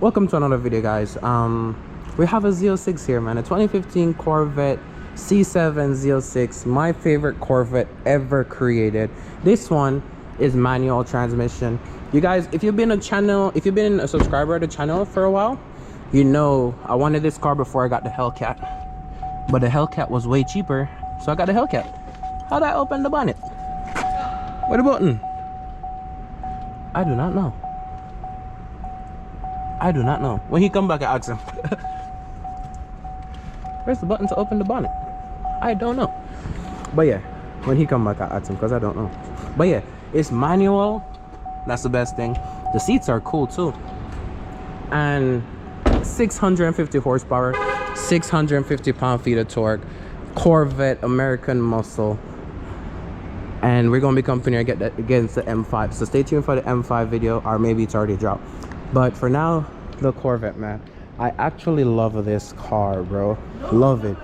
Welcome to another video, guys. We have a Z06 here, man, a 2015 Corvette C7 ZO6, my favorite Corvette ever created. This one is manual transmission. You guys, if you've been a subscriber of the channel for a while, you know I wanted this car before I got the Hellcat, but the Hellcat was way cheaper, so I got the Hellcat. How'd I open the bonnet? Where the button? I do not know. I do not know. When he come back, I ask him. Where's the button to open the bonnet? I don't know. But yeah, when he come back, I ask him because I don't know. But yeah, it's manual. That's the best thing. The seats are cool too. And 650 horsepower, 650 pound-feet of torque, Corvette American muscle. And we're gonna be comparing against the M5. So stay tuned for the M5 video, or maybe it's already dropped. But for now, the Corvette, man. I actually love this car, bro. Love it.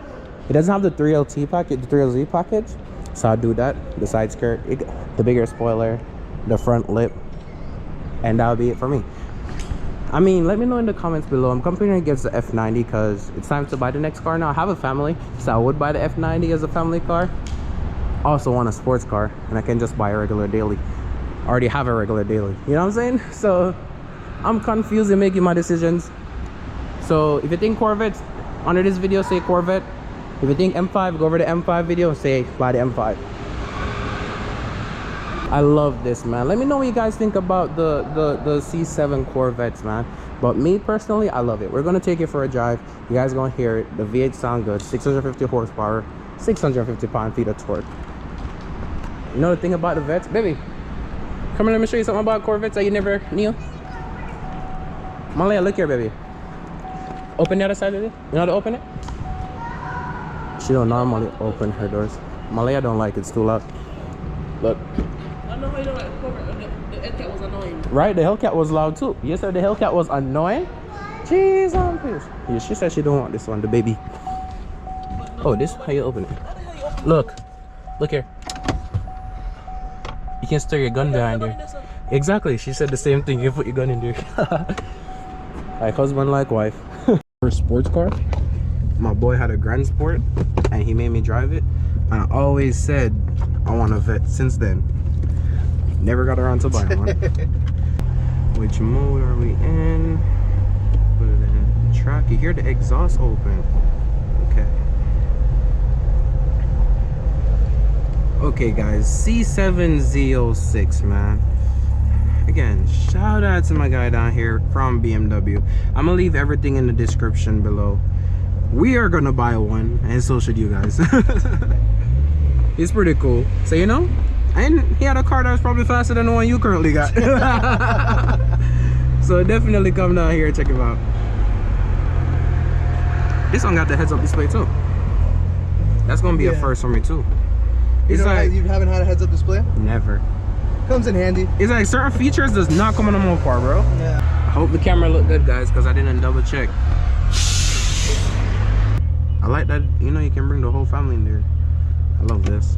It doesn't have the 3LT package, the 3LZ package. So I'll do that. The side skirt, the bigger spoiler, the front lip, and that'll be it for me. I mean, let me know in the comments below. I'm comparing against the F90 because it's time to buy the next car now. I have a family, so I would buy the F90 as a family car. I also want a sports car, and I can just buy a regular daily. I already have a regular daily. You know what I'm saying? So I'm confused in making my decisions. So if you think Corvette, under this video say Corvette. If you think M5, go over the M5 video and say buy the M5. I love this, man. Let me know what you guys think about the C7 Corvettes, man. But me personally, I love it. We're gonna take it for a drive. You guys gonna hear it. The V8 sound good. 650 horsepower, 650 pound-feet of torque. You know the thing about the Vettes, baby? Come here, let me show you something about Corvettes that you never knew. Malaya, look here, baby. Open the other side of it. You know how to open it? She don't normally open her doors. Malaya don't like it. It's too loud. Look. I know why you don't like Corvette. The Hellcat was annoying. Right, the Hellcat was loud too. You said the Hellcat was annoying? Jeez, on please. Yeah, she said she don't want this one, the baby. Oh, this how you open it? Look. Look here. You can store your gun behind there. Exactly. She said the same thing. You put your gun in there. Like husband, like wife. First sports car. My boy had a Grand Sport, and he made me drive it. And I always said I want a Vette. Since then, never got around to buying one. Which mode are we in? Put it in track. You hear the exhaust open. Okay. Okay, guys. C7 ZO6, man. Again, shout out to my guy down here from BMW. I'm gonna leave everything in the description below. We are gonna buy one, and so should you guys. It's pretty cool. So you know, and he had a car that was probably faster than the one you currently got. So definitely come down here and check him out. This one got the heads-up display too. That's gonna be a first for me too. It's like you haven't had a heads-up display? Never. Comes in handy. It's like certain features does not come on a mobile car, bro. Yeah. I hope the camera looked good, guys, because I didn't double check. I like that, you know, you can bring the whole family in there. I love this.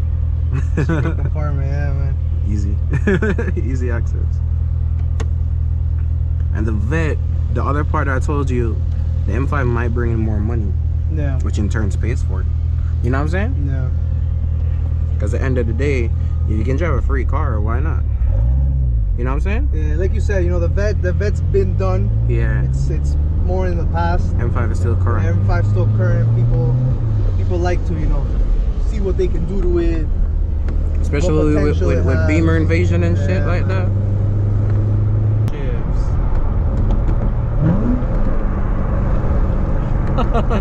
Car, man, yeah, man. Easy. Easy access. And the Vette, the other part I told you, the M5 might bring in more money. Yeah. Which in turn pays for it. You know what I'm saying? Yeah. Because at the end of the day, you can drive a free car, why not? You know what I'm saying? Yeah, like you said, you know, the Vette's been done. Yeah. It's more in the past. M5 is still current. Yeah, M5's still current. People like to, you know, see what they can do to it. Especially with Beamer invasion and shit like that.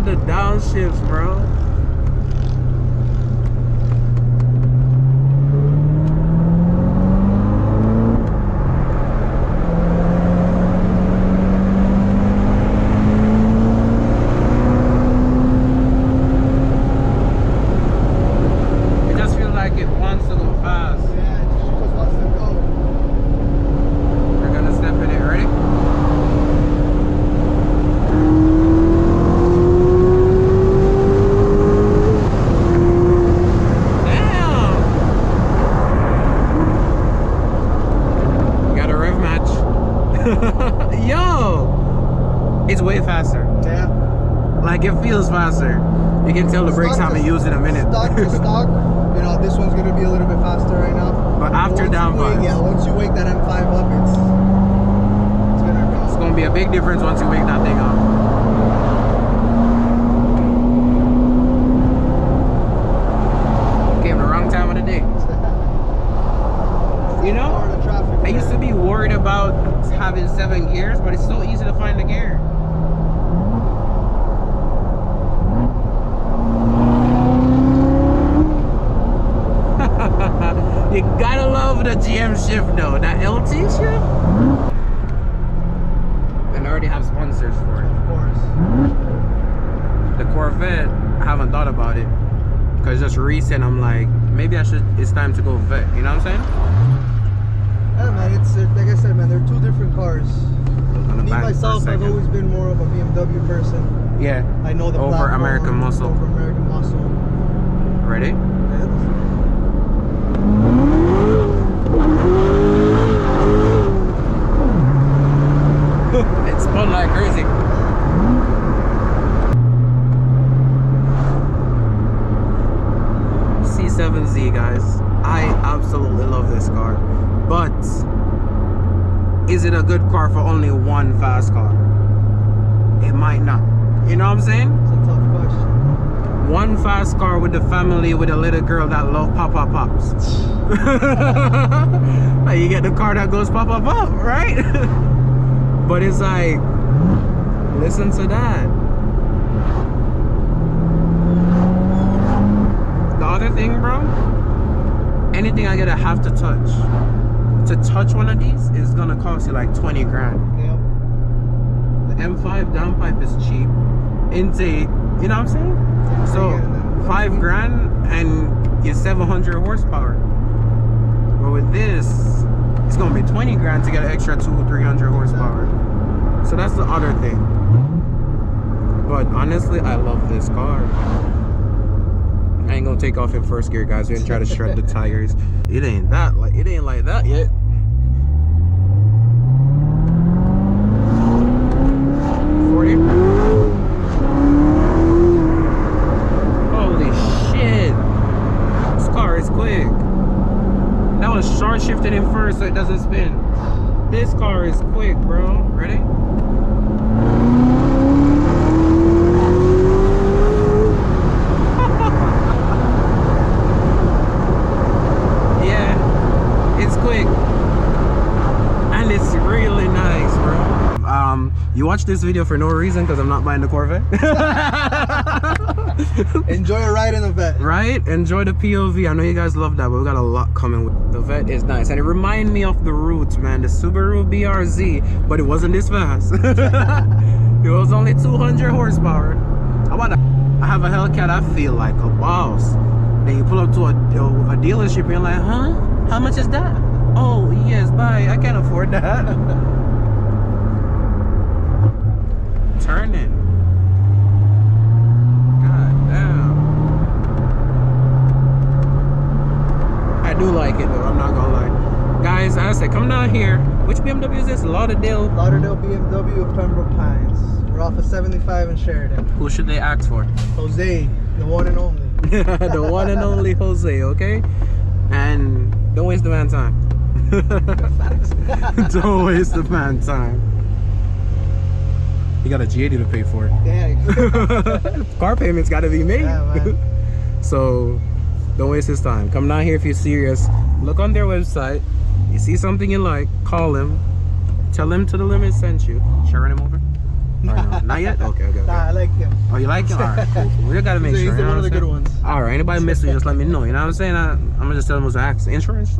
The downshifts, bro. like it feels faster. You can tell the brakes Stock haven't to- used in a minute. Stock to stock, you know, this one's gonna be a little bit faster right now. But after once down you wake, vibes. yeah, once you wake that M5 up, it's gonna go. It's gonna be a big difference once you wake that thing up. Came the wrong time of the day. You know, Florida traffic, I used to be worried about having 7 gears, but it's so easy to find the gear. You gotta love the GM shift though, that LT shift. And I already have sponsors for it. Of course. The Corvette, I haven't thought about it because just recent I'm like, maybe it's time to go vet, you know what I'm saying? Yeah, man, it's like I said, man, they're two different cars. Me myself, I've always been more of a BMW person. Yeah. I know the Over platform, American muscle. Over American muscle. Ready? It spun like crazy. C7Z, guys. I absolutely love this car. But is it a good car for only one fast car? It might not. You know what I'm saying? It's a tough question. One fast car with the family with a little girl that love pop-up pops. Like you get the car that goes pop-up pop, right? But it's like, listen to that. The other thing, bro, anything I gotta have to touch. To touch one of these is gonna cost you like 20 grand. Yep. The M5 downpipe is cheap. Intake, you know what I'm saying? So 5 grand and you're 700 horsepower. But with this, it's gonna be 20 grand to get an extra 200-300 horsepower. So that's the other thing. But honestly, I love this car. I ain't gonna take off in first gear, guys. We're gonna try to shred the tires. It ain't like that yet. Holy shit. This car is quick. That was short shifted in first so it doesn't spin. This car is quick, bro. Ready? Yeah, it's quick. And it's really nice, bro. You watch this video for no reason because I'm not buying the Corvette. Enjoy a ride in the Vette. Right? Enjoy the POV. I know you guys love that, but we got a lot coming with the Vette. Is nice, and it reminds me of the roots, man. The Subaru BRZ, but it wasn't this fast. It was only 200 horsepower. How about that? I have a Hellcat. I feel like a boss. Then you pull up to a dealership and you're like, huh? How much is that? Oh yes, bye. I can't afford that. Turning. God damn. I do like it though, I'm not gonna lie. Guys, I said come down here. Which BMW is this? Lauderdale BMW of Pembroke Pines. We're off of 75 in Sheridan. Who should they ask for? Jose, the one and only. The one and only Jose, okay? And don't waste the man's time. Don't waste the man's time. You got a G80 to pay for it. Yeah. Car payments got to be made. Yeah, man. So don't waste his time. Come down here if you're serious. Look on their website. You see something you like, call him. Tell him To The Limit sent you. Should I run him over? Or no? Not yet? Okay. Nah, I like him. Oh, you like him? Alright, cool. We gotta make sure. He's You know one of the what I'm good saying? ones. Alright, anybody miss me, just let me know. You know what I'm saying? I'm gonna just tell them it was an accident. Insurance?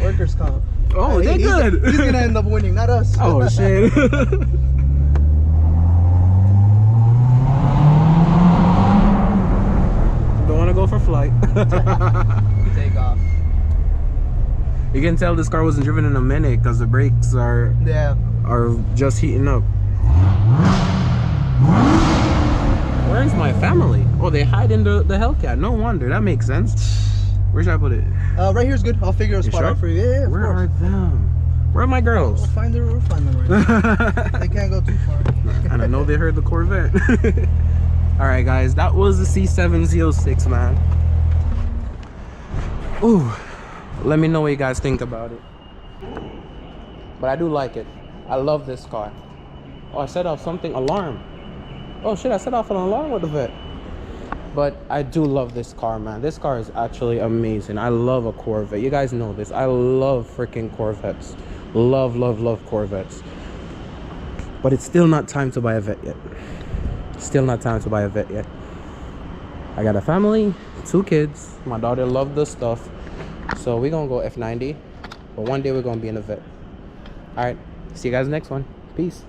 Workers' comp. Oh, they good. He's gonna end up winning, not us. Oh, shit. Don't wanna go for flight. Take off. You can tell this car wasn't driven in a minute because the brakes are just heating up. Where's my family? Oh, they hide in the Hellcat. No wonder. That makes sense. Where should I put it? Right here's good. I'll figure a spot out for you. Yeah, Where are them? Where are my girls? We'll find them right now. They can't go too far. And I know they heard the Corvette. All right, guys, that was the C7 ZO6, man. Ooh, let me know what you guys think about it. But I do like it. I love this car. Oh, I set off something, alarm. Oh shit, I set off an alarm with the Vette. But I do love this car, man. This car is actually amazing. I love a Corvette. You guys know this. I love freaking Corvettes. Love, love, love Corvettes. But it's still not time to buy a Vette yet. Still not time to buy a Vette yet. I got a family, 2 kids. My daughter loved this stuff. So we're gonna go F90. But one day we're gonna be in a Vette. Alright, see you guys next one. Peace.